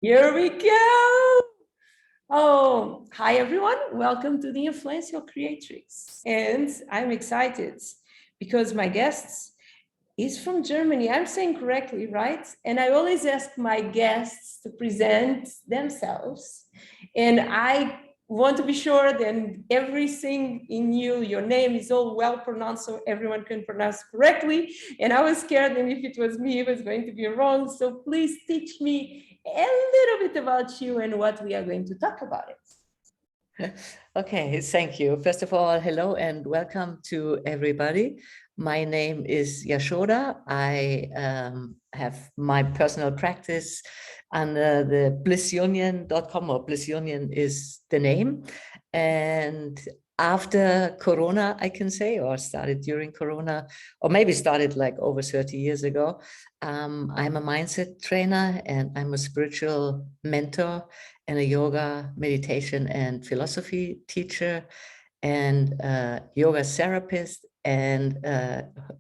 Here we go. Oh, hi everyone. Welcome to the Influential Creatrix. And I'm excited because my guest is from Germany. I'm saying correctly, right? And I always ask my guests to present themselves. And I want to be sure that everything in you, your name is all well pronounced so everyone can pronounce correctly. And I was scared that if it was me, it was going to be wrong. So please teach me a little bit about you and what we are going to talk about it. Okay, thank you. First of all, hello and welcome to everybody. My name is Yashoda. I have my personal practice under the blissunion.com, or Blissunion is the name. And after Corona, I can say, or started during Corona, or maybe started like over 30 years ago, I'm a mindset trainer and I'm a spiritual mentor and a yoga, meditation, and philosophy teacher, and yoga therapist, and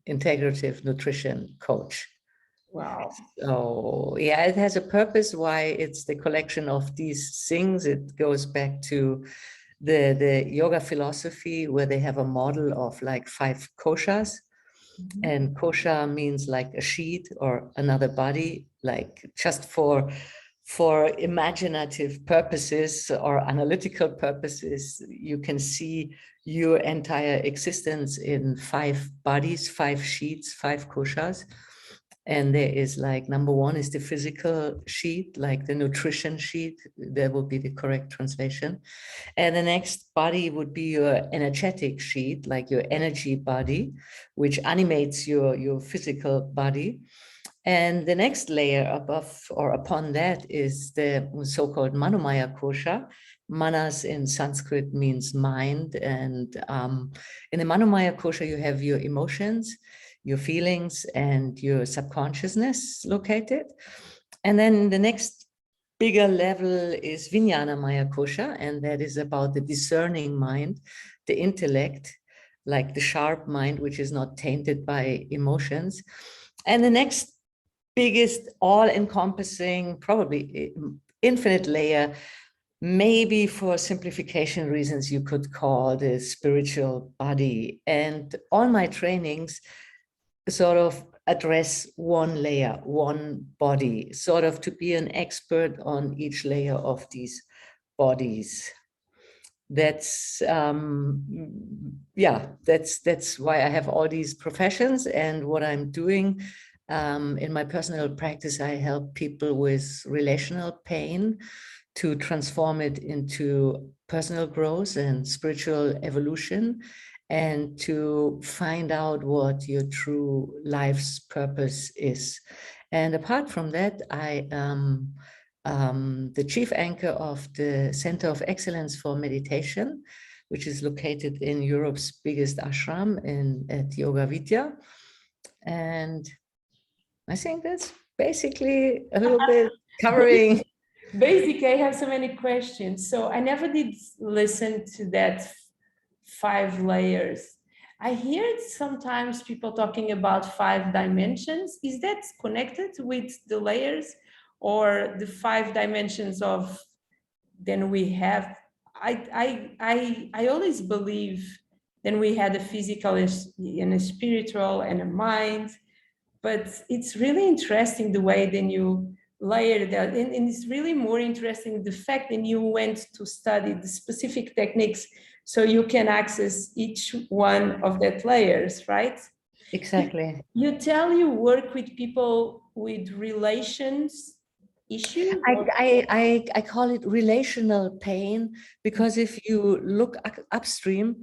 integrative nutrition coach. Wow. So yeah, it has a purpose why it's the collection of these things. It goes back to the yoga philosophy, where they have a model of like 5 koshas. And kosha means like a sheet or another body, like just for imaginative purposes or analytical purposes, you can see your entire existence in 5 bodies, 5 sheets, 5 koshas. And there is like, number 1 is the physical sheet, like the nutrition sheet. That would be the correct translation. And the next body would be your energetic sheet, like your energy body, which animates your physical body. And the next layer above or upon that is the so-called Manomaya kosha. Manas in Sanskrit means mind. And in the Manomaya kosha, you have your emotions, your feelings, and your subconsciousness located. And then the next bigger level is Vijnana Maya kosha, and that is about the discerning mind, the intellect, like the sharp mind, which is not tainted by emotions. And the next biggest, all-encompassing, probably infinite layer, maybe for simplification reasons, you could call the spiritual body. And all my trainings sort of address one layer, one body, sort of to be an expert on each layer of these bodies. That's yeah, that's why I have all these professions. And what I'm doing in my personal practice, I help people with relational pain to transform it into personal growth and spiritual evolution, and to find out what your true life's purpose is. And apart from that, I am the chief anchor of the Center of Excellence for Meditation, which is located in Europe's biggest ashram at Yoga Vidya. And I think that's basically a little bit covering. Basically, I have so many questions. So I never did listen to that 5 layers. I hear sometimes people talking about 5 dimensions. Is that connected with the layers, or the 5 dimensions of then we have? I always believe then we had a physical and a spiritual and a mind, but it's really interesting the way then you layer that, and it's really more interesting the fact that you went to study the specific techniques so you can access each one of that layers, right? Exactly. You tell you work with people with relations issues? I call it relational pain, because if you look upstream,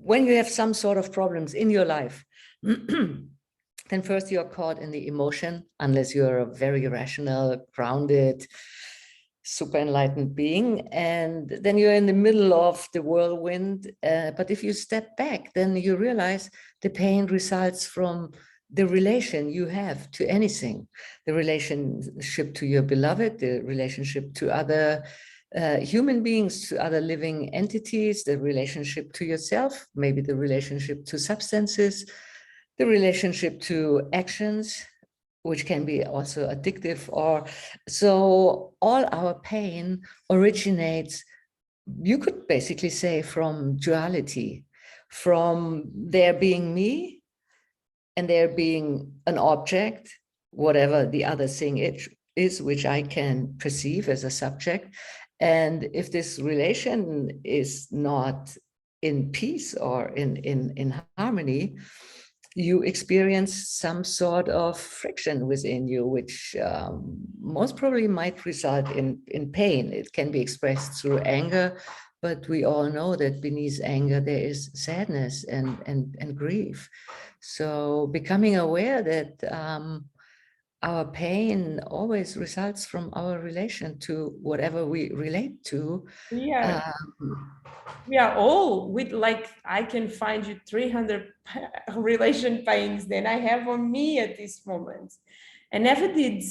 when you have some sort of problems in your life, then first you're caught in the emotion, unless you're a very rational, grounded, super enlightened being, and then you're in the middle of the whirlwind. But if you step back, then you realize the pain results from the relation you have to anything, the relationship to your beloved, the relationship to other human beings, to other living entities, the relationship to yourself, maybe the relationship to substances, the relationship to actions, which can be also addictive. Or so all our pain originates, you could basically say, from duality, from there being me and there being an object, whatever the other thing is, which I can perceive as a subject. And if this relation is not in peace or in harmony, you experience some sort of friction within you, which most probably might result in pain. It can be expressed through anger, but we all know that beneath anger there is sadness and grief. So becoming aware that our pain always results from our relation to whatever we relate to. Yeah. Um, We are all with, like, I can find you 300 relation pains than I have on me at this moment. I never did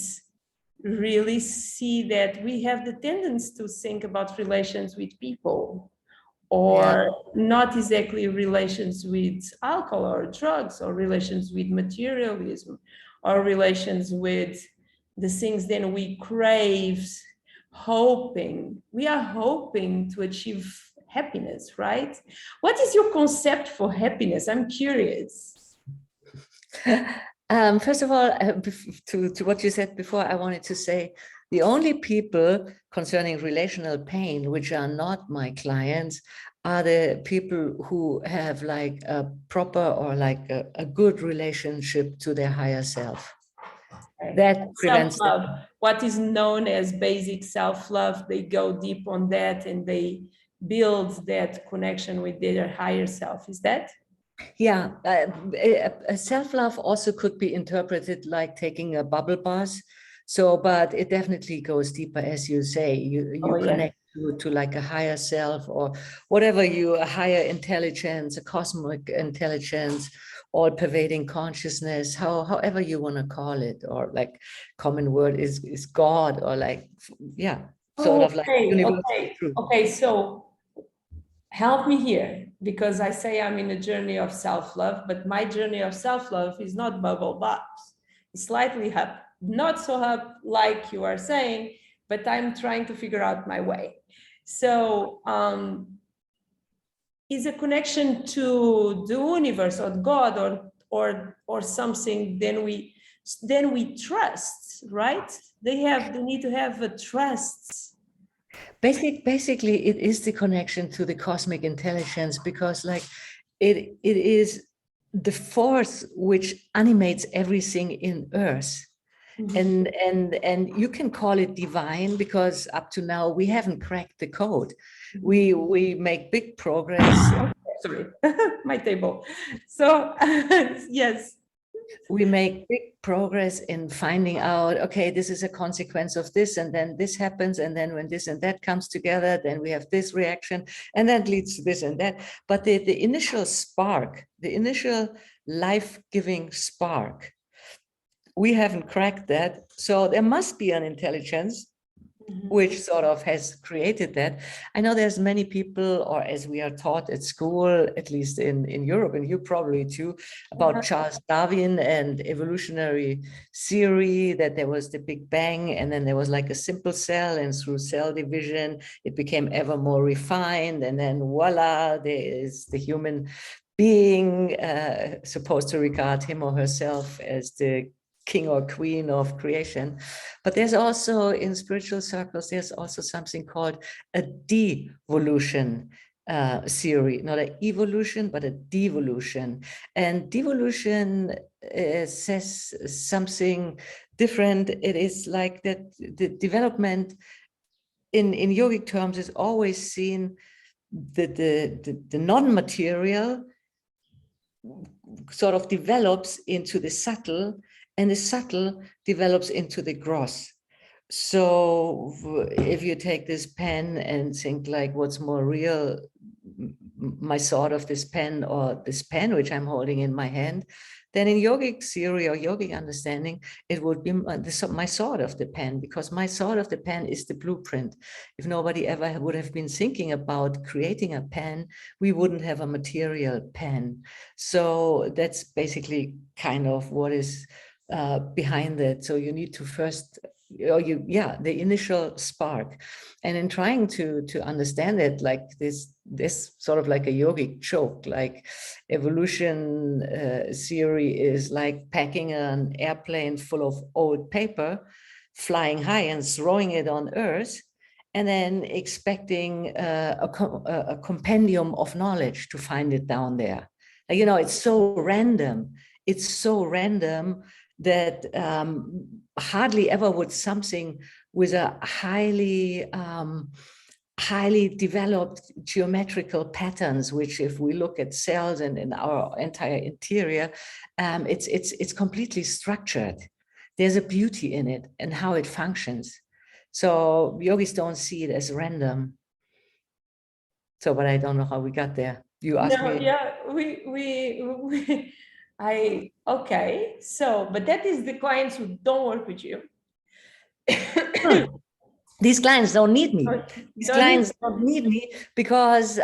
really see that we have the tendency to think about relations with people, or yeah. not exactly relations with alcohol or drugs, or relations with materialism, or relations with the things that we crave, hoping. We are hoping to achieve happiness, right? What is your concept for happiness? I'm curious. First of all, to what you said before, I wanted to say the only people concerning relational pain which are not my clients are the people who have like a proper or like a good relationship to their higher self. That prevents them. Self-love, what is known as basic self-love, they go deep on that and they build that connection with their higher self. Is that? Yeah, self-love also could be interpreted like taking a bubble bath. So, but it definitely goes deeper, as you say. You Oh, yeah. connect to like a higher self or whatever a higher intelligence, a cosmic intelligence, all-pervading consciousness, however you want to call it, or like common word is God, or like, yeah, sort of like universal truth. Okay. So help me here, because I say I'm in a journey of self-love, but my journey of self-love is not bubble baths. It's slightly up, not so up like you are saying, but I'm trying to figure out my way. So is a connection to the universe or God or something, then we trust, right? They need to have a trust. Basically, it is the connection to the cosmic intelligence, because like it is the force which animates everything in Earth. And you can call it divine, because up to now we haven't cracked the code. We make big progress. Sorry, my table. So yes. We make big progress in finding out, okay, this is a consequence of this, and then this happens, and then when this and that comes together, then we have this reaction, and that leads to this and that. But the initial spark, the initial life-giving spark, we haven't cracked that. So there must be an intelligence which sort of has created that. I know there's many people, or as we are taught at school, at least in Europe, and you probably too, about Charles Darwin and evolutionary theory, that there was the Big Bang, and then there was like a simple cell, and through cell division, it became ever more refined, and then voila, there is the human being, supposed to regard him or herself as the king or queen of creation. But there's also, in spiritual circles, there's also something called a devolution theory, not an evolution, but a devolution. And devolution says something different. It is like that the development in yogic terms is always seen the non-material sort of develops into the subtle, and the subtle develops into the gross. So if you take this pen and think like, what's more real, my thought of this pen or this pen which I'm holding in my hand, then in yogic theory or yogic understanding, it would be my thought of the pen, because my thought of the pen is the blueprint. If nobody ever would have been thinking about creating a pen, we wouldn't have a material pen. So that's basically kind of what is behind it. So you need to first, the initial spark. And in trying to understand it, like this sort of like a yogic joke, like evolution theory is like packing an airplane full of old paper, flying high and throwing it on Earth, and then expecting a compendium of knowledge to find it down there. You know, it's so random. It's so random that hardly ever would something with a highly developed geometrical patterns, which if we look at cells and in our entire interior, it's completely structured. There's a beauty in it and how it functions. So yogis don't see it as random. So, but I don't know how we got there. You asked me. Yeah, okay. So, but that is the clients who don't work with you. These clients don't need me. These clients don't need me because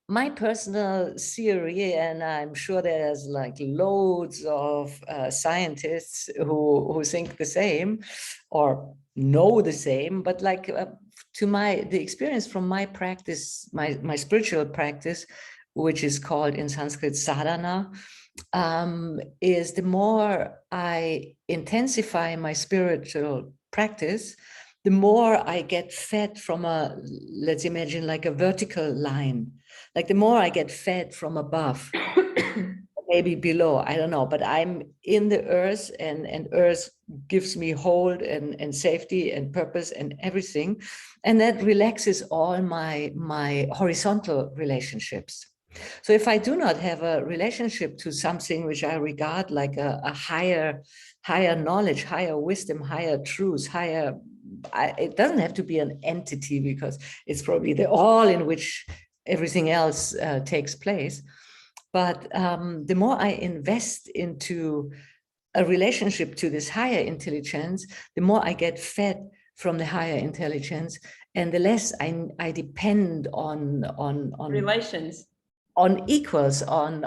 my personal theory, and I'm sure there's like loads of scientists who think the same or know the same, but like the experience from my practice, my spiritual practice, which is called in Sanskrit sadhana, is the more I intensify my spiritual practice, the more I get fed from let's imagine like a vertical line. Like the more I get fed from above, maybe below, I don't know, but I'm in the earth and earth gives me hold and safety and purpose and everything. And that relaxes all my horizontal relationships. So if I do not have a relationship to something which I regard like a higher knowledge, higher wisdom, higher truth, it doesn't have to be an entity because it's probably the all in which everything else takes place. But the more I invest into a relationship to this higher intelligence, the more I get fed from the higher intelligence, and the less I depend on relations, on equals, on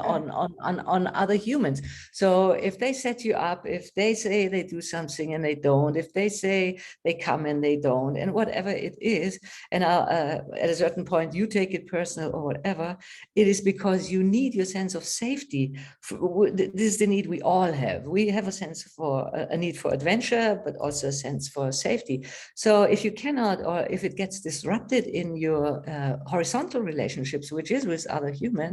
other humans. So if they set you up, if they say they do something and they don't, if they say they come and they don't, and whatever it is, and at a certain point you take it personal or whatever, it is because you need your sense of safety. This is the need we all have. We have a need for adventure, but also a sense for safety. So if you cannot, or if it gets disrupted in your horizontal relationships, which is with other humans,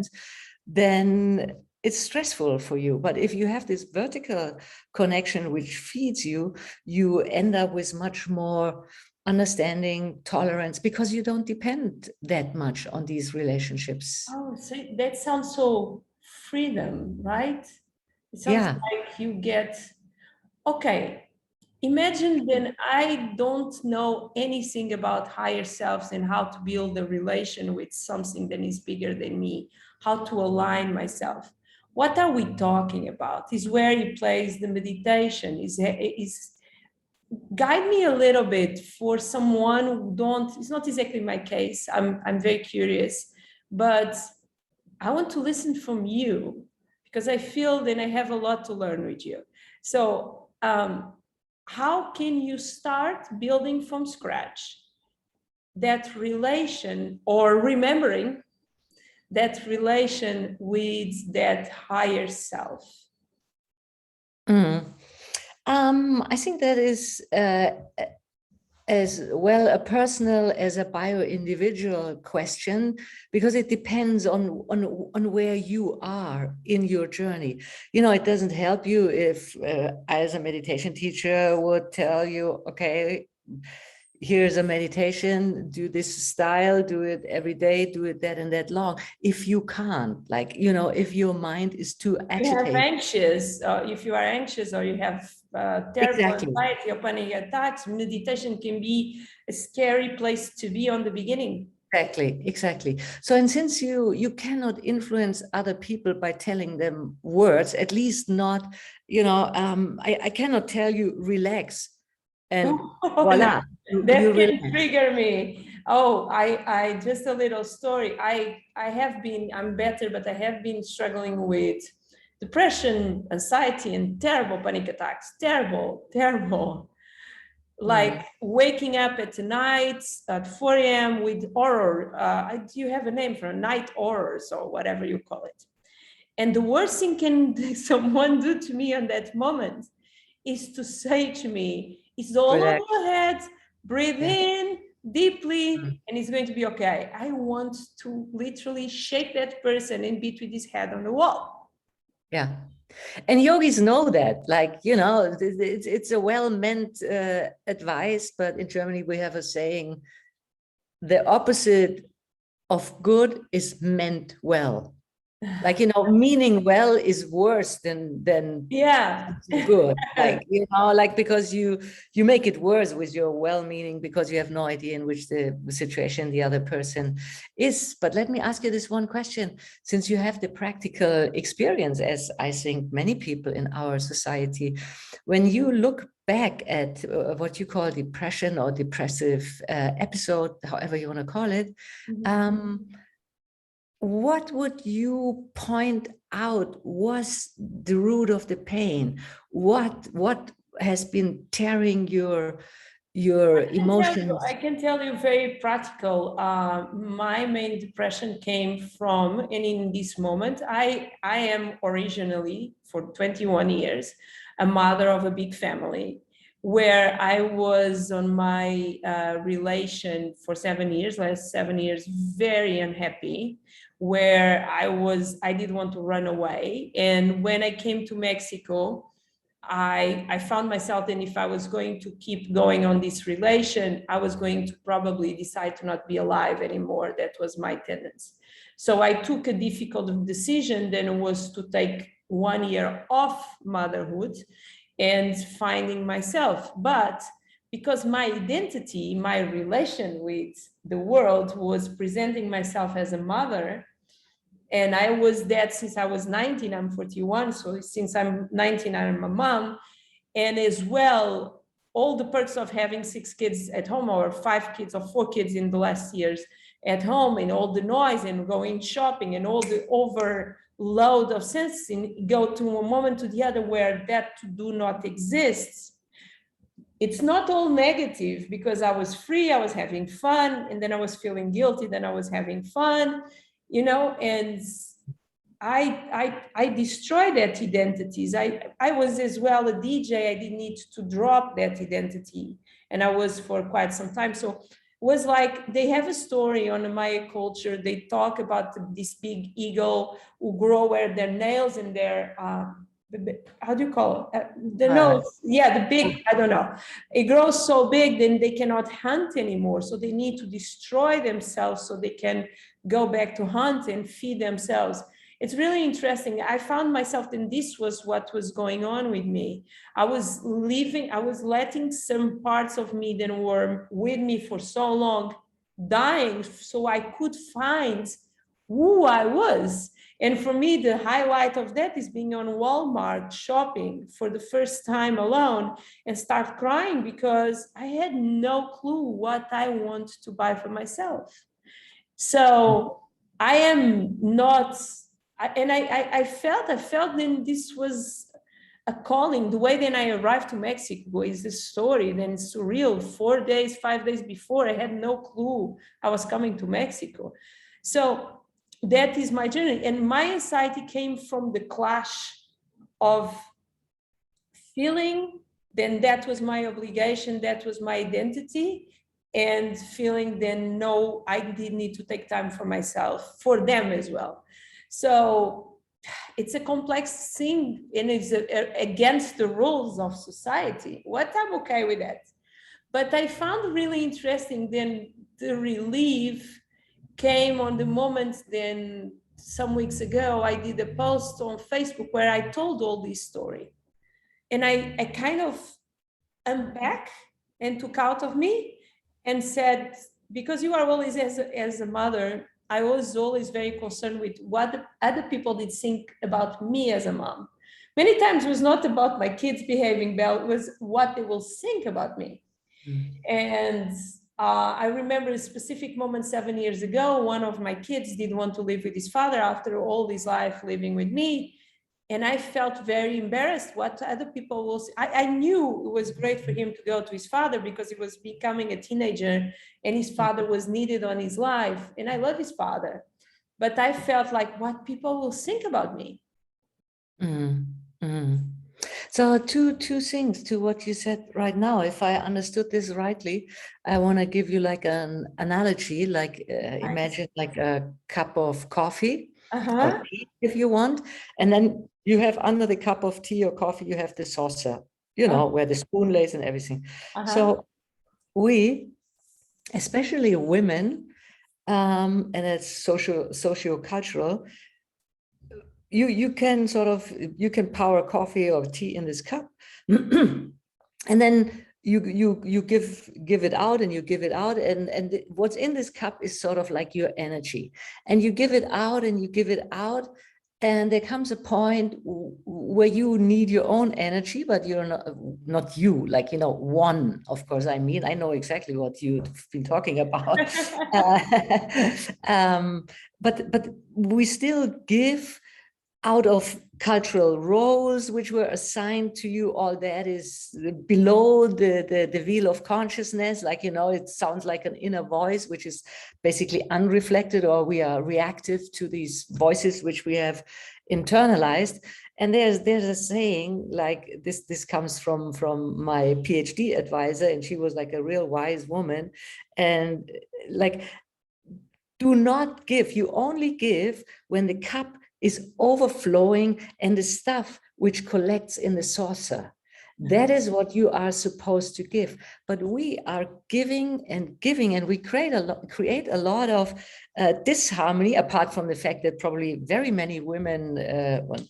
then it's stressful for you. But if you have this vertical connection which feeds you, you end up with much more understanding, tolerance, because you don't depend that much on these relationships. Oh, so that sounds so freedom, right? It sounds like you get, okay, imagine then I don't know anything about higher selves and how to build a relation with something that is bigger than me, how to align myself. What are we talking about? Is where you place the meditation, is guide me a little bit for someone who don't, it's not exactly my case. I'm very curious, but I want to listen from you because I feel that I have a lot to learn with you. So, how can you start building from scratch that relation, or remembering that relation with that higher self? I think that is as well a personal as a bio-individual question, because it depends on where you are in your journey. You know, it doesn't help you if I, as a meditation teacher, would tell you, okay, here's a meditation, do this style, do it every day, do it that and that long. If you can't, like, you know, if your mind is too agitated. You have anxious, if you are anxious or you have terrible anxiety or panic attacks, meditation can be a scary place to be on the beginning. Exactly. So, and since you cannot influence other people by telling them words, at least not, you know, I cannot tell you relax and voila. That can trigger me. Oh, I just a little story. I'm better, but I have been struggling with depression, anxiety, and terrible panic attacks. Terrible. Like waking up at night at 4 a.m. with horror. Do you have a name for night horrors or whatever you call it? And the worst thing can someone do to me on that moment is to say to me, it's all over your head, breathe in deeply, and it's going to be okay. I want to literally shake that person and beat with his head on the wall. Yeah. And yogis know that, like, you know, it's a well-meant advice, but in Germany we have a saying, the opposite of good is meant well. Like, you know, meaning well is worse than good. Like, you know, like, because you make it worse with your well-meaning because you have no idea in which the situation the other person is. But let me ask you this one question, since you have the practical experience, as I think many people in our society, when you look back at what you call depression or depressive episode, however you want to call it, what would you point out was the root of the pain? What has been tearing your emotions? I can tell you very practical. My main depression came from, and in this moment, I am originally, for 21 years, a mother of a big family, where I was on my relation for 7 years, last 7 years, very unhappy, where I did want to run away. And when I came to Mexico, I found myself, and if I was going to keep going on this relation, I was going to probably decide to not be alive anymore. That was my tendency. So I took a difficult decision, then was to take 1 year off motherhood and finding myself. But because my identity, my relation with the world was presenting myself as a mother, and I was that since I was 19, I'm 41. So since I'm 19, I'm a mom. And as well, all the perks of having 6 kids at home, or 5 kids or 4 kids in the last years at home, and all the noise and going shopping and all the overload of sensing, go to a moment to the other where that do not exist. It's not all negative, because I was free, I was having fun, and then I was feeling guilty, then I was having fun, you know, and I destroyed that identities. I was as well a DJ. I didn't need to drop that identity, and I was for quite some time. So it was like they have a story on the Maya culture. They talk about this big eagle who grow where their nails and their how do you call it? The nose, yeah, the big, I don't know. It grows so big, then they cannot hunt anymore. So they need to destroy themselves so they can go back to hunt and feed themselves. It's really interesting. I found myself, and this was what was going on with me. I was letting some parts of me that were with me for so long dying so I could find who I was. And for me, the highlight of that is being on Walmart shopping for the first time alone and start crying because I had no clue what I want to buy for myself. So I am not, I felt then this was a calling. The way then I arrived to Mexico is the story, then surreal. 4 days, 5 days before, I had no clue I was coming to Mexico. So that is my journey. And my anxiety came from the clash of feeling, then that was my obligation, that was my identity, and feeling then, no, I did need to take time for myself, for them as well. So it's a complex thing, and it's against the rules of society. What I'm okay with that. But I found really interesting then the relief came on the moment. Then some weeks ago, I did a post on Facebook where I told all this story. And I kind of unpacked and took out of me and said, because you are always, as a mother, I was always very concerned with what other people did think about me as a mom. Many times it was not about my kids behaving well, it was what they will think about me. And I remember a specific moment 7 years ago, one of my kids did want to live with his father after all his life living with me. And I felt very embarrassed what other people will say. I knew it was great for him to go to his father because he was becoming a teenager and his father was needed on his life. And I love his father. But I felt like what people will think about me. Mm, mm. So two things to what you said right now. If I understood this rightly, I want to give you like an analogy, like imagine like a cup of coffee or tea if you want. And then you have under the cup of tea or coffee, you have the saucer, you know, where the spoon lays and everything. So we, especially women, and it's socio-cultural, you can sort of, you can pour coffee or tea in this cup and then you give it out and you give it out, and what's in this cup is sort of like your energy, and you give it out and you give it out, and there comes a point where you need your own energy, but you're not you, like, you know, one, of course, I mean, I know exactly what you've been talking about. But we still give out of cultural roles which were assigned to you. All that is below the wheel of consciousness, like, you know, it sounds like an inner voice which is basically unreflected, or we are reactive to these voices which we have internalized. And there's a saying, like, this comes from my PhD advisor, and she was like a real wise woman, and like, do not give, you only give when the cup is overflowing and the stuff which collects in the saucer. That is what you are supposed to give. But we are giving, and we create a lot of disharmony, apart from the fact that probably very many women,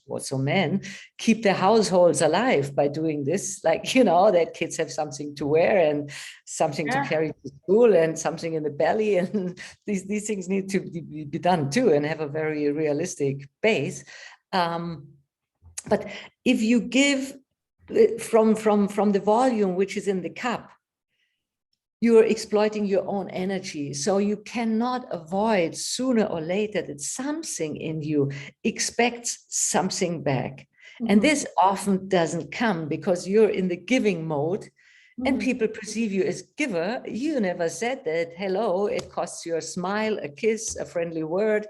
also men, keep their households alive by doing this. Like, you know, that kids have something to wear and something to carry to school and something in the belly. And these things need to be done too, and have a very realistic base. But if you give from the volume which is in the cup, you're exploiting your own energy. So you cannot avoid sooner or later that something in you expects something back. And this often doesn't come because you're in the giving mode, and people perceive you as giver. You never said that. Hello, it costs you a smile, a kiss, a friendly word,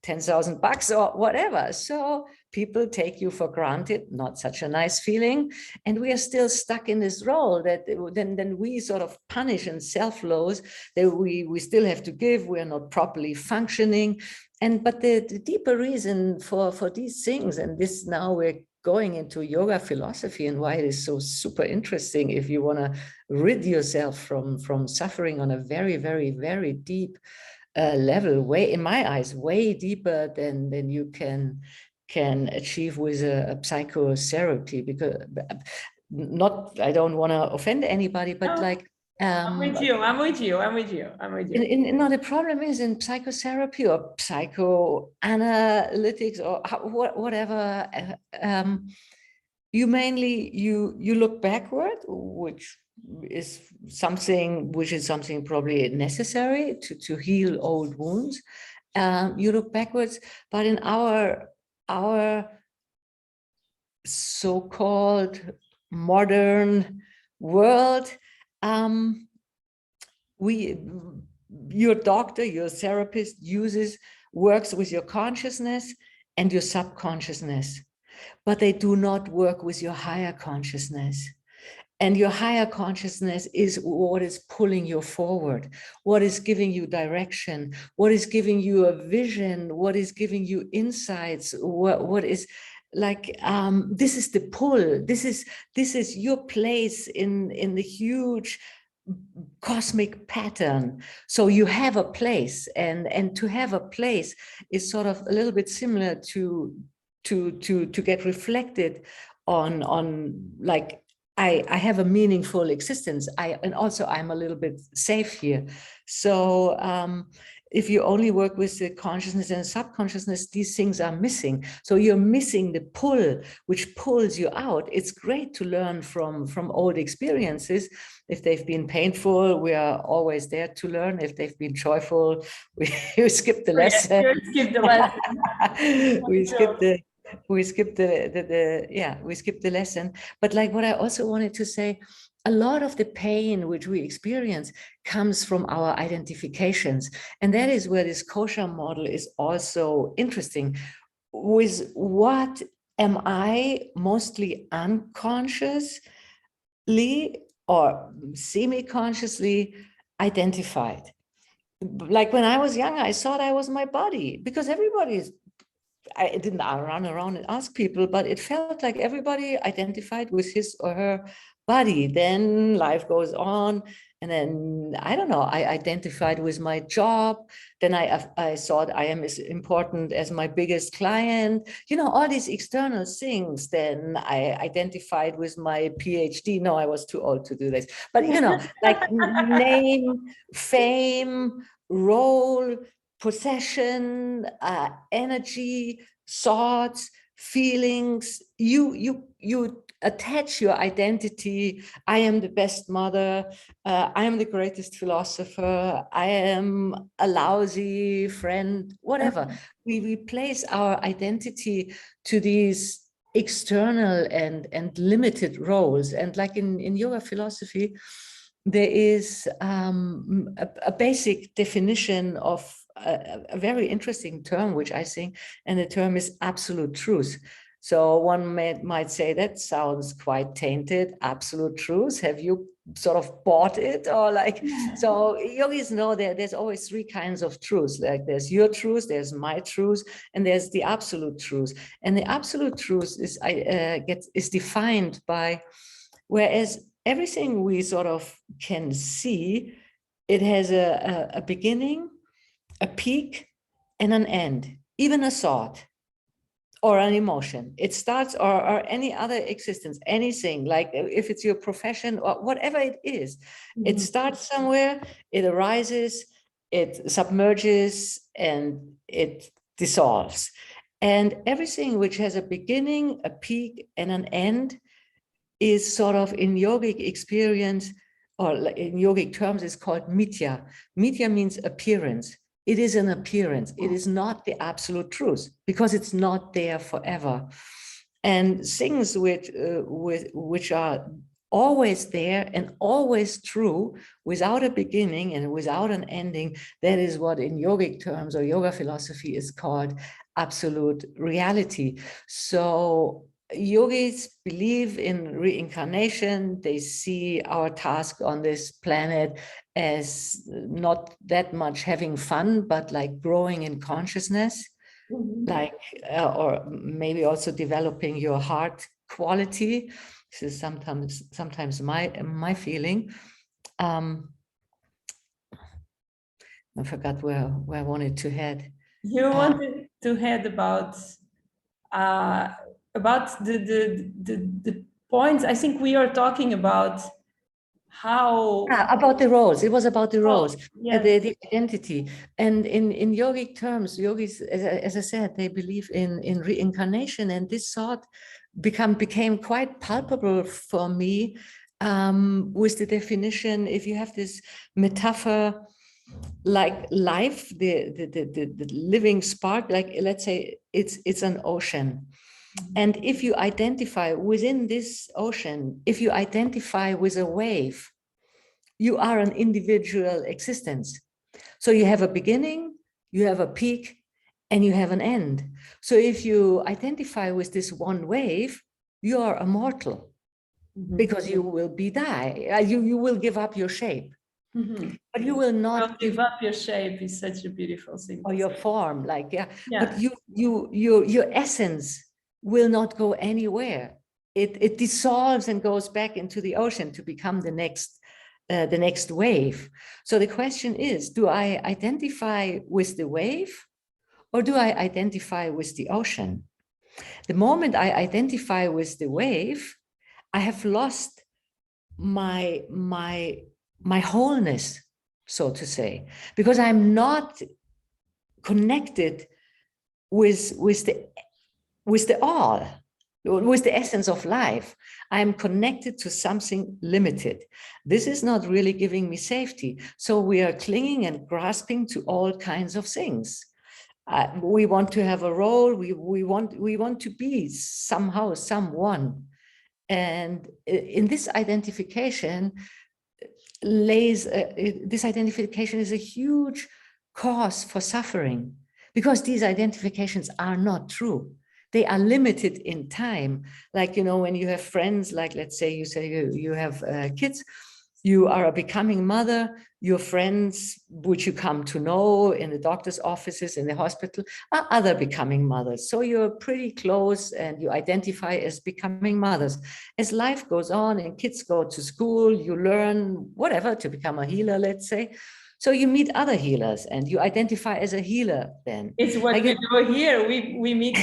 $10,000 or whatever. So people take you for granted, not such a nice feeling. And we are still stuck in this role that then we sort of punish and self-loathe that we still have to give, we are not properly functioning. But the deeper reason for these things, and this now we're going into yoga philosophy and why it is so super interesting if you want to rid yourself from suffering on a very, very, very deep level, way, in my eyes, way deeper than you can achieve with a psychotherapy. Because not, I don't want to offend anybody, but like, I'm with you. no, the problem is in psychotherapy or psychoanalytics or whatever, you mainly, you look backward, which is something probably necessary to heal old wounds. You look backwards, but in our so-called modern world, your doctor, your therapist works with your consciousness and your subconsciousness, but they do not work with your higher consciousness. And your higher consciousness is what is pulling you forward, what is giving you direction, what is giving you a vision, what is giving you insights, what is like, this is the pull. This is your place in the huge cosmic pattern. So you have a place, and to have a place is sort of a little bit similar to get reflected on like, I have a meaningful existence. And also I'm a little bit safe here. So if you only work with the consciousness and subconsciousness, these things are missing. So you're missing the pull, which pulls you out. It's great to learn from old experiences. If they've been painful, we are always there to learn. If they've been joyful, we skip the lesson. We skip the we skipped we skipped the lesson. But like what I also wanted to say, a lot of the pain which we experience comes from our identifications. And that is where this kosher model is also interesting. With what am I mostly unconsciously or semi-consciously identified? Like when I was young, I thought I was my body, because I didn't run around and ask people, but it felt like everybody identified with his or her body. Then life goes on. And then, I don't know, I identified with my job. Then I thought I am as important as my biggest client, all these external things. Then I identified with my PhD. No, I was too old to do this. But, like name, fame, role, possession, energy, thoughts, feelings. You attach your identity. I am the best mother. I am the greatest philosopher. I am a lousy friend. Whatever. We place our identity to these external and limited roles. And like in yoga philosophy, there is a basic definition of a very interesting term, which I think, and the term is absolute truth. So one might say that sounds quite tainted. Absolute truth. Have you sort of bought it? Or like, so yogis know that there's always three kinds of truth. Like there's your truth, there's my truth, and there's the absolute truth. And the absolute truth is defined by, whereas everything we sort of can see, it has a beginning, a peak, and an end, even a thought or an emotion. It starts, or any other existence, anything, like if it's your profession or whatever it is, it starts somewhere, it arises, it submerges, and it dissolves. And everything which has a beginning, a peak, and an end is sort of, in yogic experience, or in yogic terms, is called mithya. Mithya means appearance. It is an appearance. It is not the absolute truth, because it's not there forever. And things which are always there and always true, without a beginning and without an ending, that is what in yogic terms or yoga philosophy is called absolute reality. So yogis believe in reincarnation. They see our task on this planet as not that much having fun, but like growing in consciousness, like, or maybe also developing your heart quality. This is sometimes my feeling. I forgot where I wanted to head. You wanted to head about the points. I think we are talking about how about the roles. It was about the roles, yes. the identity. And in yogic terms, yogis, as I said, they believe in reincarnation, and this thought became quite palpable for me with the definition. If you have this metaphor, like life, the living spark, like let's say it's an ocean. And if you identify within this ocean, if you identify with a wave, you are an individual existence. So you have a beginning, you have a peak, and you have an end. So if you identify with this one wave, you are immortal, because you will die. You will give up your shape. But you will not give up your shape is such a beautiful thing. Or your form, like, but your essence will not go anywhere. It dissolves and goes back into the ocean to become the next wave. So the question is, do I identify with the wave, or do I identify with the ocean? The moment I identify with the wave, I have lost my wholeness, so to say, because I'm not connected with the all, with the essence of life. I'm connected to something limited. This is not really giving me safety. So we are clinging and grasping to all kinds of things. We want to have a role. We want to be somehow someone. And in this identification this identification is a huge cause for suffering, because these identifications are not true. They are limited in time. Like, you know, when you have friends, like let's say you have kids, you are a becoming mother, your friends, which you come to know in the doctor's offices, in the hospital, are other becoming mothers. So you're pretty close and you identify as becoming mothers. As life goes on and kids go to school, you learn whatever to become a healer, let's say. So you meet other healers and you identify as a healer then. It's what we do here.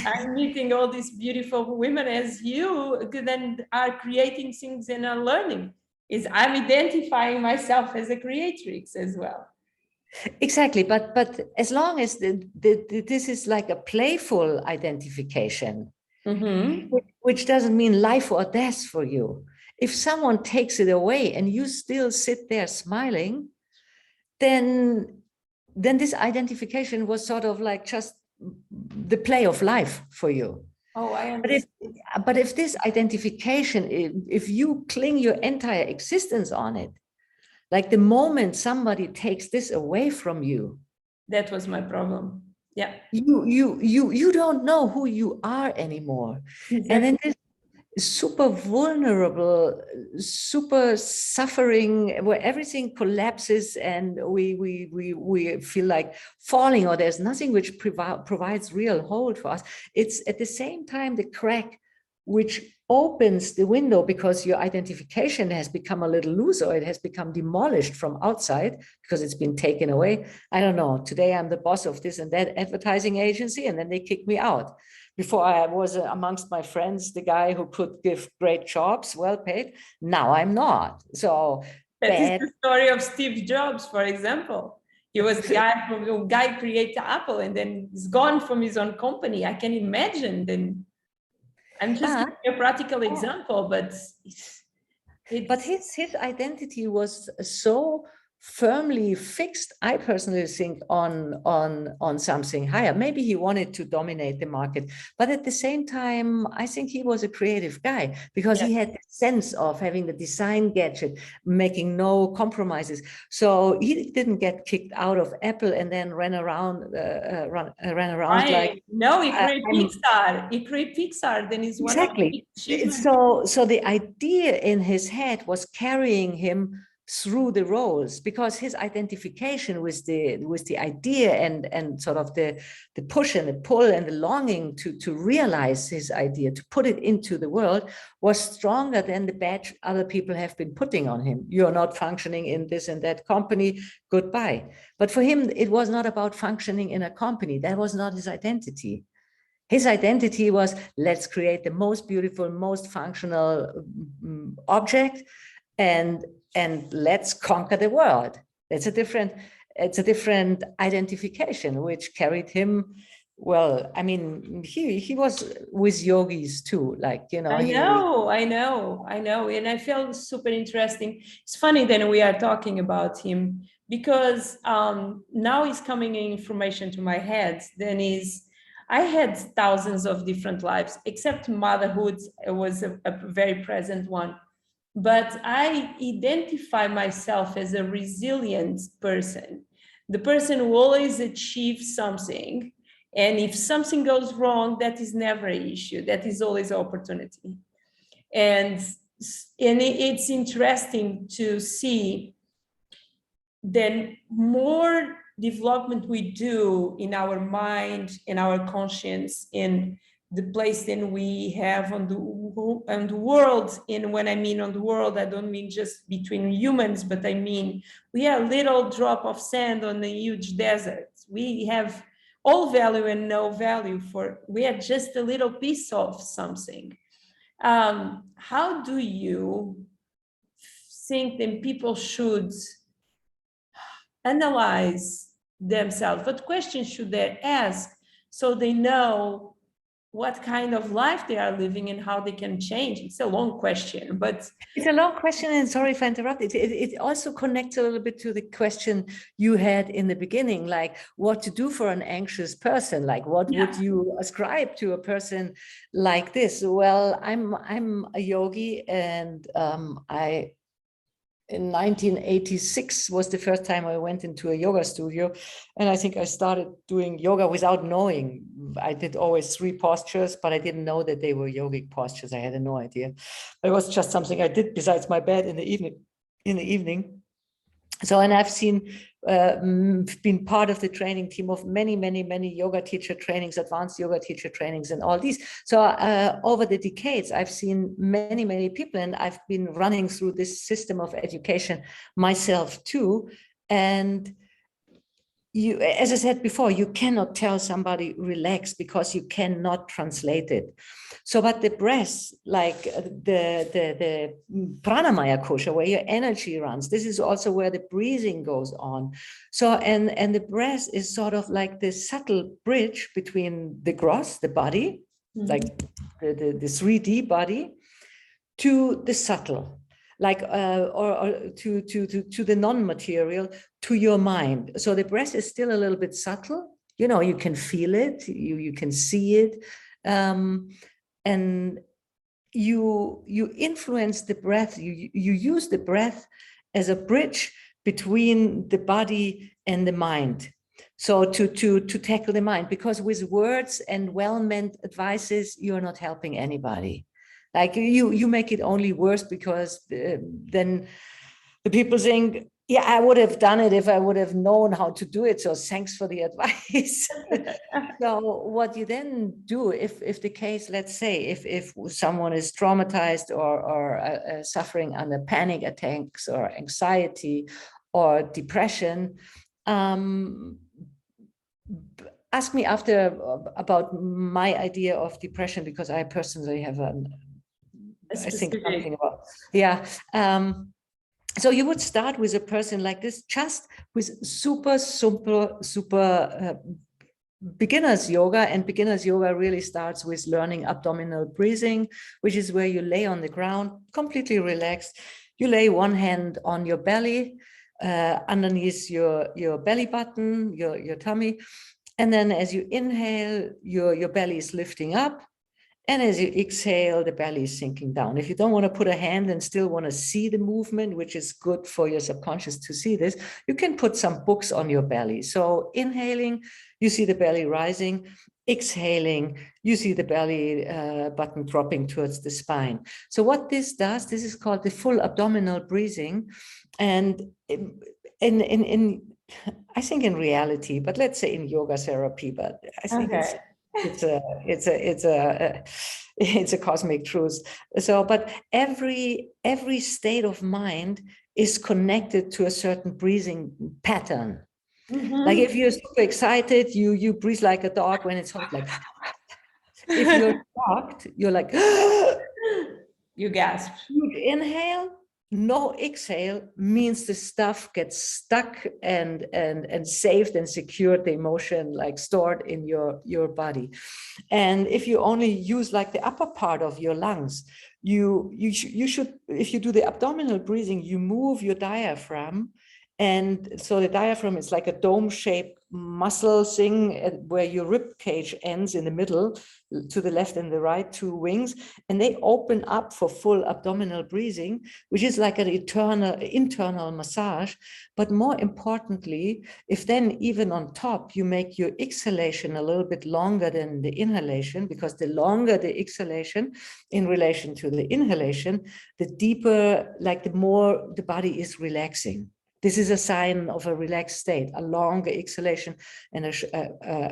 I'm meeting all these beautiful women as you, who then are creating things and are learning. I'm identifying myself as a creatrix as well. Exactly, but as long as this is like a playful identification, which doesn't mean life or death for you. If someone takes it away and you still sit there smiling, then this identification was sort of like just the play of life for you. Oh, I understand. But if this identification, if you cling your entire existence on it, like the moment somebody takes this away from you, that was my problem. Yeah. You don't know who you are anymore. Exactly. And then this super vulnerable, super suffering, where everything collapses and we feel like falling, or there's nothing which provides real hold for us. It's at the same time the crack which opens the window, because your identification has become a little loose, or it has become demolished from outside because it's been taken away. I don't know, today I'm the boss of this and that advertising agency, and then they kick me out. Before I was amongst my friends, the guy who could give great jobs, well paid. Now I'm not. So that is the story of Steve Jobs, for example. He was the guy created Apple and then he's gone from his own company. I can imagine. Then I'm just giving a practical example, but his identity was so firmly fixed, I personally think, on something higher. Maybe he wanted to dominate the market, but at the same time, I think he was a creative guy, because he had the sense of having the design gadget, making no compromises. So he didn't get kicked out of Apple and then ran around like. No, he created Pixar. He created Pixar. Then he's exactly. So the idea in his head was carrying him through the roles, because his identification with the idea and sort of the push and the pull and the longing to realize his idea, to put it into the world, was stronger than the badge other people have been putting on him. You're not functioning in this and that company, goodbye. But for him, it was not about functioning in a company. That was not his identity. His identity was, let's create the most beautiful, most functional object, and let's conquer the world. It's a different identification, which carried him. Well, I mean, he was with yogis too, like, you know. I know. And I felt super interesting. It's funny that we are talking about him, because now is coming information to my head. I had thousands of different lives, except motherhood was a very present one. But I identify myself as a resilient person, the person who always achieves something. And if something goes wrong, that is never an issue. That is always an opportunity. And it's interesting to see then more development we do in our mind, in our conscience, in the place that we have on the world. And when I mean on the world, I don't mean just between humans, but I mean we are a little drop of sand on a huge desert. We have all value and no value, we are just a little piece of something. How do you think that people should analyze themselves? What questions should they ask so they know what kind of life they are living and how they can change. It's a long question, but it's a long question, and sorry if I interrupted. It also connects a little bit to the question you had in the beginning, like what to do for an anxious person, like what would you ascribe to a person like this? Well, I'm a yogi, and in 1986 was the first time I went into a yoga studio, and I think I started doing yoga without knowing. I did always 3 postures, but I didn't know that they were yogic postures. I had no idea. It was just something I did besides my bed in the evening. So, and I've seen, been part of the training team of many yoga teacher trainings, advanced yoga teacher trainings, and all these. So over the decades, I've seen many people, and I've been running through this system of education myself too. And you, as I said before, you cannot tell somebody relax because you cannot translate it. So, but the breath, like the pranamaya kosha, where your energy runs, this is also where the breathing goes on. So, and the breath is sort of like the subtle bridge between the gross, the body, like the 3D body, to the subtle, like or to the non-material, to your mind. So the breath is still a little bit subtle. You know, you can feel it, you can see it, and you influence the breath. You use the breath as a bridge between the body and the mind. So to tackle the mind, because with words and well-meant advices, you're not helping anybody. Like you make it only worse, because then the people think, yeah, I would have done it if I would have known how to do it. So thanks for the advice. So what you then do, if the case, let's say, if someone is traumatized or suffering under panic attacks or anxiety or depression, ask me after about my idea of depression, because I personally have I think something about, yeah. So you would start with a person like this, just with super beginner's yoga. And beginner's yoga really starts with learning abdominal breathing, which is where you lay on the ground, completely relaxed. You lay one hand on your belly, underneath your belly button, your tummy. And then as you inhale, your belly is lifting up. And as you exhale, the belly is sinking down. If you don't want to put a hand and still want to see the movement, which is good for your subconscious to see this, you can put some books on your belly. So inhaling, you see the belly rising. Exhaling, you see the belly button dropping towards the spine. So what this does, this is called the full abdominal breathing. And in I think in reality, but let's say in yoga therapy, but I think it's a cosmic truth. So, but every state of mind is connected to a certain breathing pattern. Like if you're super excited, you breathe like a dog when it's hot, like. If you're shocked, you're like, you gasp. You inhale, no exhale, means the stuff gets stuck and saved and secured, the emotion like stored in your body. And if you only use like the upper part of your lungs, you should, if you do the abdominal breathing, you move your diaphragm. And so the diaphragm is like a dome-shaped muscle thing where your rib cage ends in the middle, to the left and the right, 2 wings, and they open up for full abdominal breathing, which is like an internal massage. But more importantly, if then even on top, you make your exhalation a little bit longer than the inhalation, because the longer the exhalation in relation to the inhalation, the deeper, like the more the body is relaxing. This is a sign of a relaxed state, a longer exhalation and a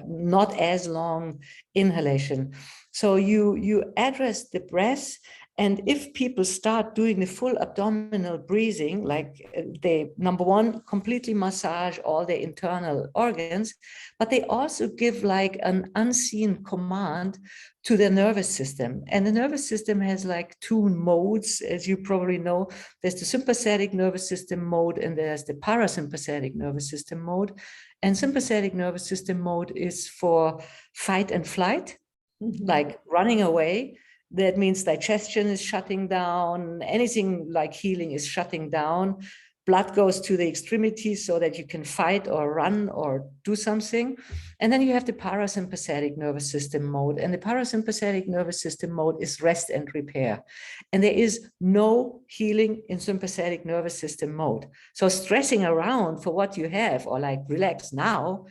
not as long inhalation. So you address the breath. And if people start doing the full abdominal breathing, like they, number one, completely massage all their internal organs, but they also give like an unseen command to the nervous system. And the nervous system has like 2 modes, as you probably know. There's the sympathetic nervous system mode, and there's the parasympathetic nervous system mode. And sympathetic nervous system mode is for fight and flight. like running away. That means digestion is shutting down. Anything like healing is shutting down. Blood goes to the extremities so that you can fight or run or do something. And then you have the parasympathetic nervous system mode. And the parasympathetic nervous system mode is rest and repair. And there is no healing in sympathetic nervous system mode. So stressing around for what you have, or like relax now,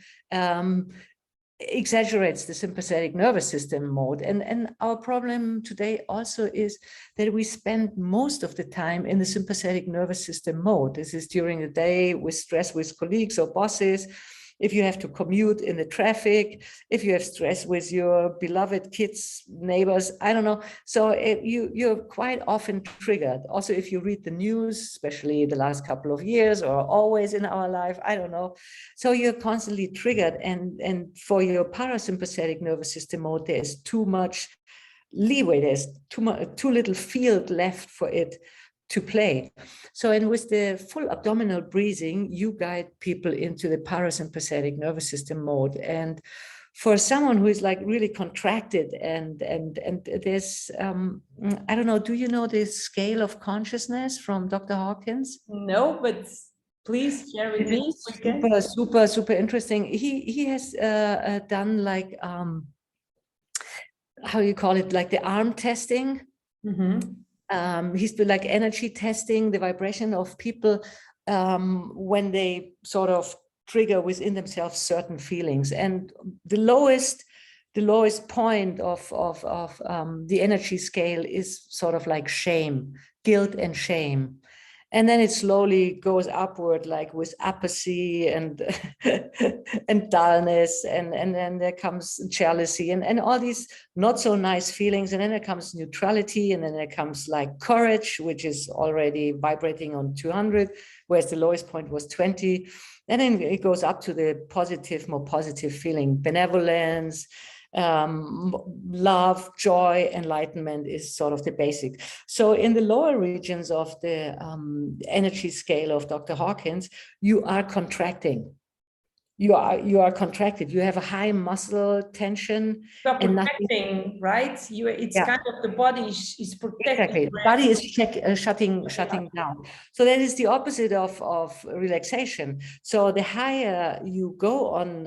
exaggerates the sympathetic nervous system mode. And our problem today also is that we spend most of the time in the sympathetic nervous system mode. This is during the day with stress with colleagues or bosses, if you have to commute in the traffic, if you have stress with your beloved kids, neighbors, I don't know. So you're quite often triggered. Also, if you read the news, especially the last couple of years or always in our life, I don't know. So you're constantly triggered. And for your parasympathetic nervous system mode, there's too much leeway. There's too little field left for it to play. So, and with the full abdominal breathing, you guide people into the parasympathetic nervous system mode. And for someone who is like really contracted and there's, I don't know, do you know the scale of consciousness from Dr. Hawkins? No, but please share with me. Super interesting. He has done like, how you call it, like the arm testing. He's been like energy testing the vibration of people when they sort of trigger within themselves certain feelings. And the lowest point of the energy scale is sort of like shame, guilt and shame. And then it slowly goes upward, like with apathy and and dullness, and then there comes jealousy and all these not so nice feelings. And then there comes neutrality, and then there comes like courage, which is already vibrating on 200, whereas the lowest point was 20. And then it goes up to the positive, more positive feeling, benevolence, love, joy, enlightenment is sort of the basic. So in the lower regions of the energy scale of Dr. Hawkins, you are contracting. You are contracted. You have a high muscle tension. You're protecting, right? It's kind of the body is protecting. Exactly. The body is shutting down. So that is the opposite of relaxation. So the higher you go on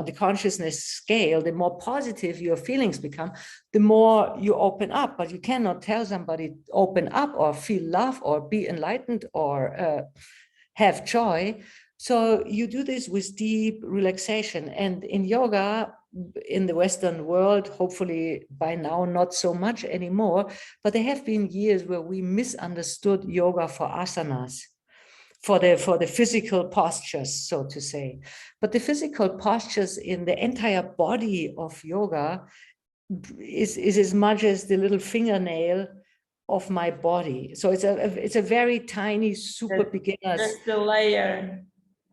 the consciousness scale, the more positive your feelings become, the more you open up. But you cannot tell somebody open up or feel love or be enlightened or have joy. So you do this with deep relaxation. And in yoga, in the Western world, hopefully by now, not so much anymore, but there have been years where we misunderstood yoga for asanas, for the physical postures, so to say. But the physical postures in the entire body of yoga is as much as the little fingernail of my body. So it's a very tiny, super beginner's. That's the layer.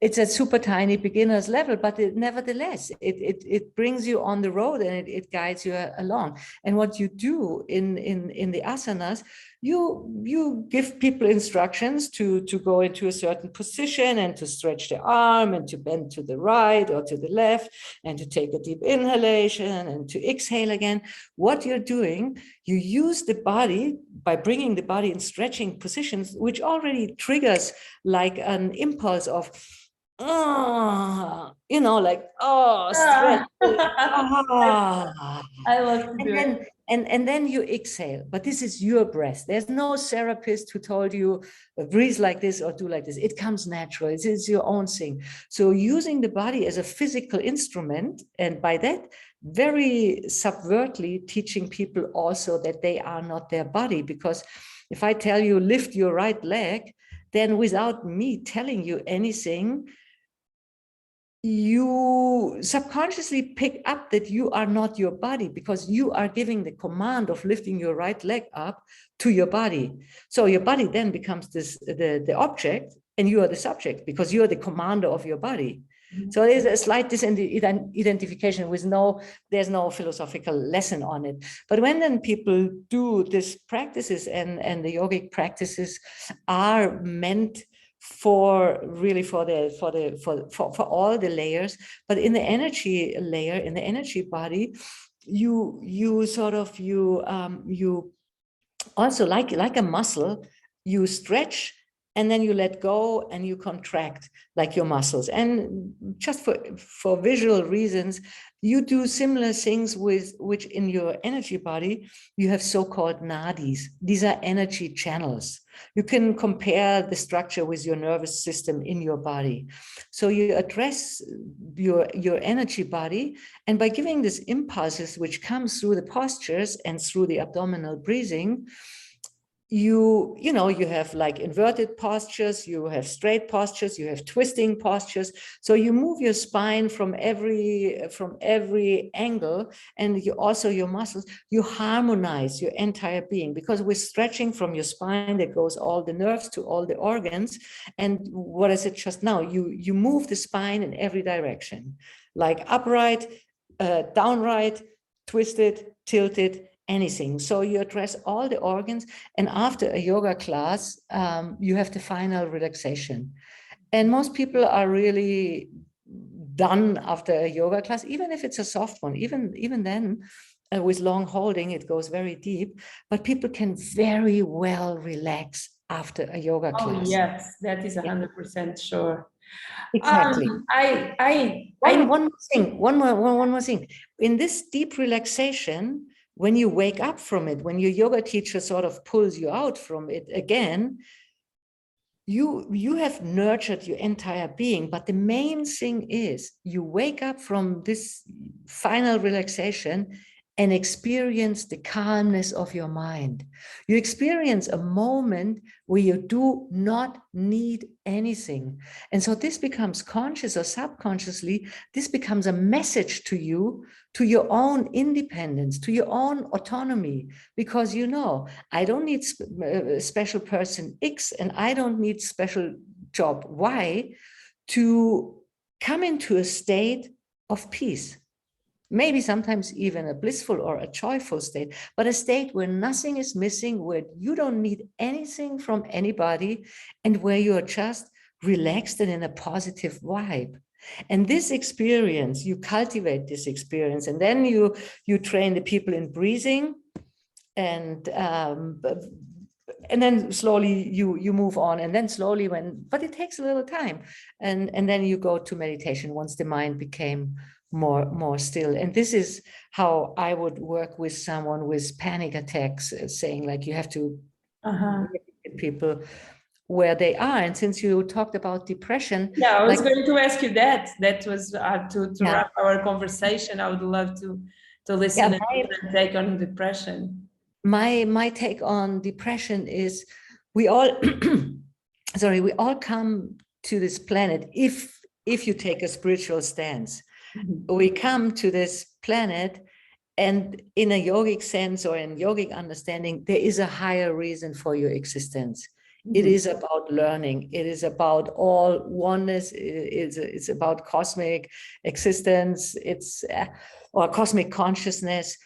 It's a super tiny beginner's level, but nevertheless, it brings you on the road and it guides you along. And what you do in the asanas, you give people instructions to go into a certain position and to stretch the arm and to bend to the right or to the left and to take a deep inhalation and to exhale again. What you're doing, you use the body by bringing the body in stretching positions, which already triggers like an impulse of, like, stretch. I love to do it. And then you exhale, but this is your breath. There's no therapist who told you breathe like this or do like this. It comes natural. It's your own thing. So using the body as a physical instrument, and by that, very subvertly teaching people also that they are not their body. Because if I tell you lift your right leg, then without me telling you anything, you subconsciously pick up that you are not your body, because you are giving the command of lifting your right leg up to your body. So your body then becomes the object, and you are the subject, because you are the commander of your body. So there's a slight disidentification with there's no philosophical lesson on it. But when then people do these practices, and the yogic practices are meant for all the layers, but in the energy layer, in the energy body, you sort of, you also like a muscle, you stretch and then you let go and you contract like your muscles. And just for visual reasons, you do similar things with which in your energy body, you have so-called nadis. These are energy channels. You can compare the structure with your nervous system in your body. So you address your energy body, and by giving these impulses, which comes through the postures and through the abdominal breathing, you have like inverted postures, you have straight postures, you have twisting postures. So you move your spine from every angle, and you also your muscles, you harmonize your entire being, because with stretching from your spine, that goes all the nerves to all the organs. And what I said just now, you move the spine in every direction, like upright, downright, twisted, tilted, anything. So you address all the organs, and after a yoga class, you have the final relaxation. And most people are really done after a yoga class, even if it's a soft one. Even then, with long holding, it goes very deep, but people can very well relax after a yoga class. Oh yes, that is 100% sure. Exactly. One more thing. In this deep relaxation, when you wake up from it, when your yoga teacher sort of pulls you out from it again, you have nurtured your entire being. But the main thing is you wake up from this final relaxation and experience the calmness of your mind. You experience a moment where you do not need anything. And so this becomes conscious or subconsciously, this becomes a message to you, to your own independence, to your own autonomy, because I don't need special person X, and I don't need special job Y to come into a state of peace. Maybe sometimes even a blissful or a joyful state, but a state where nothing is missing, where you don't need anything from anybody, and where you are just relaxed and in a positive vibe. And this experience, you cultivate this experience, and then you train the people in breathing, and then slowly you move on, and then slowly but it takes a little time, and then you go to meditation once the mind became more still. And this is how I would work with someone with panic attacks, saying like you have to get people where they are. And since you talked about depression, I was going to ask you that was to wrap our conversation. I would love to listen and take on depression. My take on depression is we all come to this planet, if you take a spiritual stance. We come to this planet, and in a yogic sense or in yogic understanding, there is a higher reason for your existence. It is about learning. It is about all oneness. It's about cosmic existence. Or cosmic consciousness.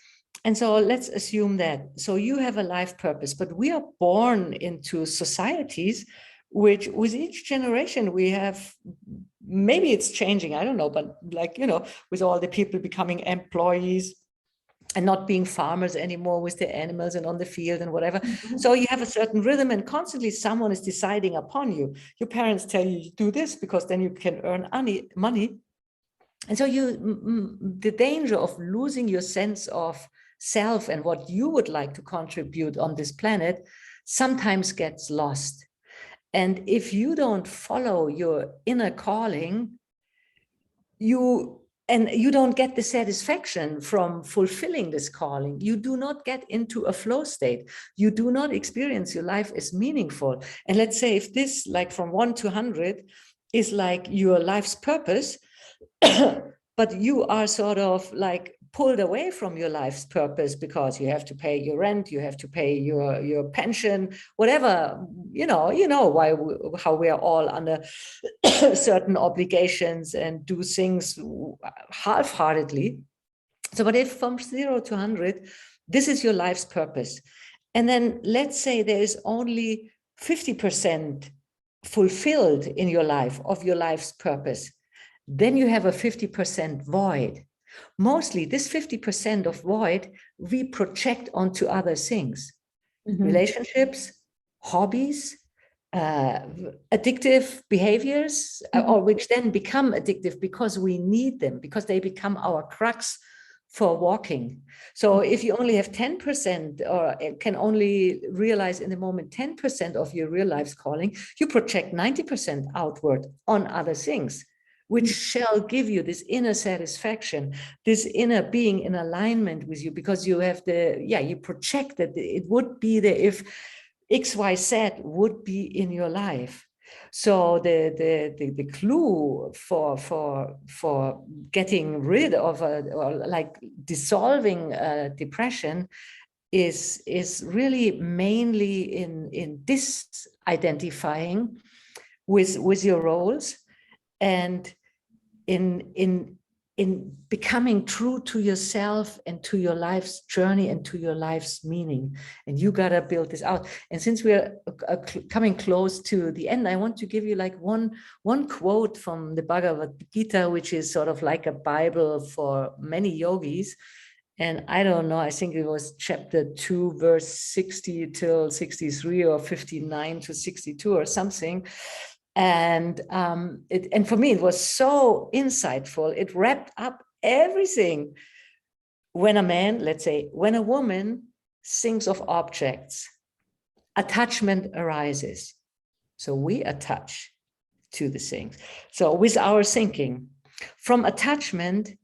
And so let's assume that. So you have a life purpose, but we are born into societies which with each generation we have, maybe it's changing, I don't know, but with all the people becoming employees and not being farmers anymore with the animals and on the field and whatever. So you have a certain rhythm, and constantly someone is deciding upon you. Your parents tell you do this because then you can earn money. And so the danger of losing your sense of self and what you would like to contribute on this planet sometimes gets lost. And if you don't follow your inner calling, you don't get the satisfaction from fulfilling this calling. You do not get into a flow state. You do not experience your life as meaningful. And let's say if this, like from 1 to 100, is like your life's purpose, but you are sort of like pulled away from your life's purpose because you have to pay your rent, you have to pay your pension, whatever, how we are all under certain obligations and do things half-heartedly. So, but if from 0 to 100, this is your life's purpose. And then let's say there is only 50% fulfilled in your life of your life's purpose. Then you have a 50% void. Mostly this 50% of void, we project onto other things, relationships, hobbies, addictive behaviors, or which then become addictive because we need them, because they become our crux for walking. So if you only have 10% or can only realize in the moment 10% of your real life's calling, you project 90% outward on other things, which shall give you this inner satisfaction, this inner being in alignment with you, because you have you project that it would be there if XYZ would be in your life. So the clue for getting rid of or like dissolving depression is really mainly in disidentifying with your roles, and in becoming true to yourself and to your life's journey and to your life's meaning. And you gotta build this out. And since we're coming close to the end, I want to give you like one quote from the Bhagavad Gita, which is sort of like a Bible for many yogis. And I don't know, I think it was chapter 2, verse 60 till 63, or 59 to 62 or something. And for me, it was so insightful. It wrapped up everything. When a man, let's say, when a woman thinks of objects, attachment arises. So we attach to the things. So with our thinking, from attachment,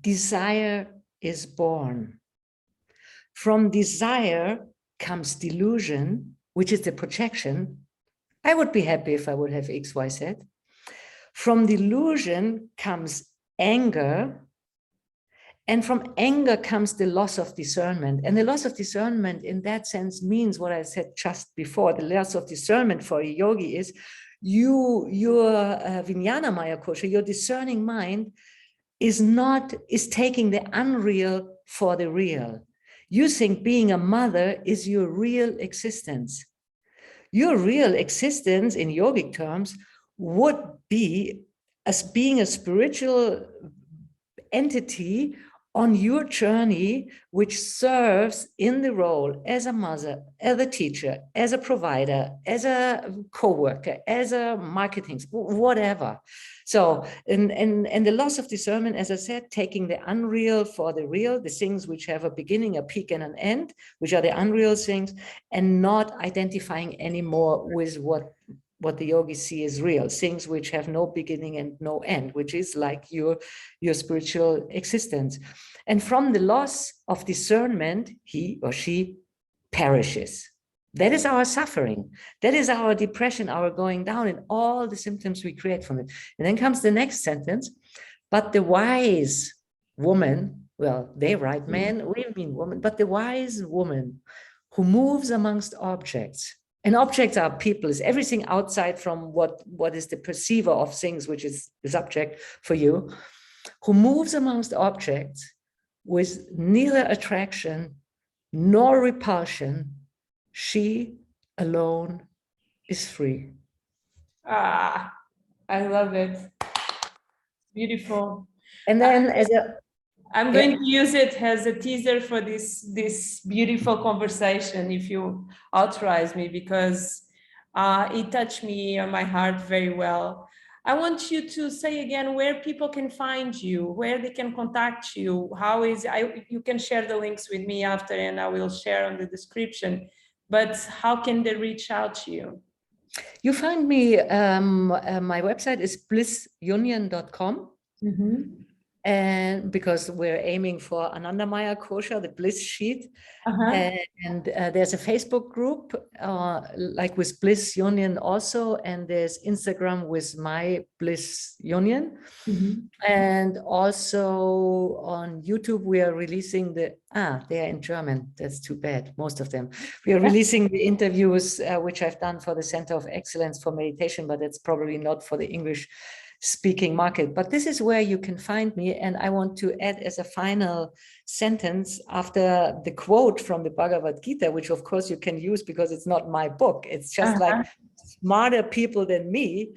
desire is born. From desire comes delusion, which is the projection. I would be happy if I would have X, Y, Z. From delusion comes anger. And from anger comes the loss of discernment. And the loss of discernment in that sense means what I said just before. The loss of discernment for a yogi is your Vijnana Maya kosha, your discerning mind is taking the unreal for the real. You think being a mother is your real existence. Your real existence in yogic terms would be as being a spiritual entity on your journey, which serves in the role as a mother, as a teacher, as a provider, as a co-worker, as a marketing, whatever. So, and the loss of discernment, as I said, taking the unreal for the real, the things which have a beginning, a peak, and an end, which are the unreal things, and not identifying anymore with what the yogis see as real, things which have no beginning and no end, which is like your spiritual existence. And from the loss of discernment, he or she perishes. That is our suffering. That is our depression, our going down, and all the symptoms we create from it. And then comes the next sentence, but the wise woman, well, they write man, we mean woman, but the wise woman who moves amongst objects, and objects are people, is everything outside from what is the perceiver of things, which is the subject for you, who moves amongst objects with neither attraction nor repulsion, she alone is free. Ah, I love it. Beautiful. And then I'm going to use it as a teaser for this beautiful conversation, if you authorize me, because it touched me on my heart very well. I want you to say again where people can find you, where they can contact you. You can share the links with me after, and I will share on the description. But how can they reach out to you? You find me, my website is blissunion.com. And because we're aiming for Anandamaya Kosha, the bliss sheet. And there's a Facebook group, like with Bliss Union also, and there's Instagram with My Bliss Union. And also on YouTube, we are releasing they are in German. That's too bad, most of them. We are releasing the interviews, which I've done for the Center of Excellence for Meditation, but it's probably not for the English speaking market. But this is where you can find me. And I want to add as a final sentence after the quote from the Bhagavad Gita, which of course you can use because it's not my book. It's just like smarter people than me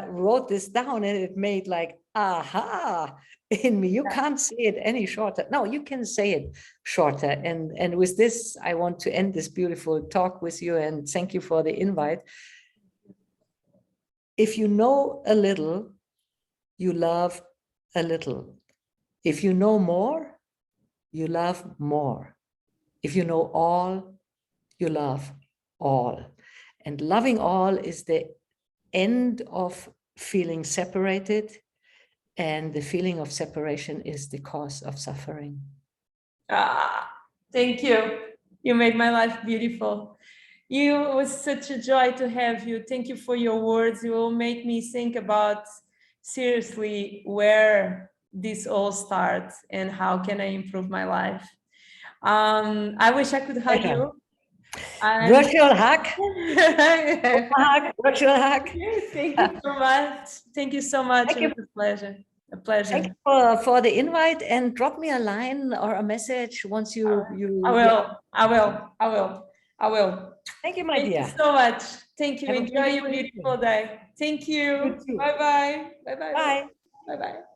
wrote this down, and it made like, aha, in me. You can't say it any shorter. No, you can say it shorter. And with this, I want to end this beautiful talk with you, and thank you for the invite. If you know a little, you love a little. If you know more, you love more. If you know all, you love all. And loving all is the end of feeling separated, and the feeling of separation is the cause of suffering. Thank you. You made my life beautiful. It was such a joy to have you. Thank you for your words. You will make me think about seriously where this all starts and how can I improve my life. I wish I could hug you. Virtual hug. Virtual hug. Thank you so much. Thank you so much. It was a pleasure. A pleasure. Thank you for the invite, and drop me a line or a message once you. I will. Thank you, my dear. Thank you so much. Thank you. Have Enjoy your beautiful day. Thank you. You too. Bye-bye. Bye-bye. Bye. Bye-bye.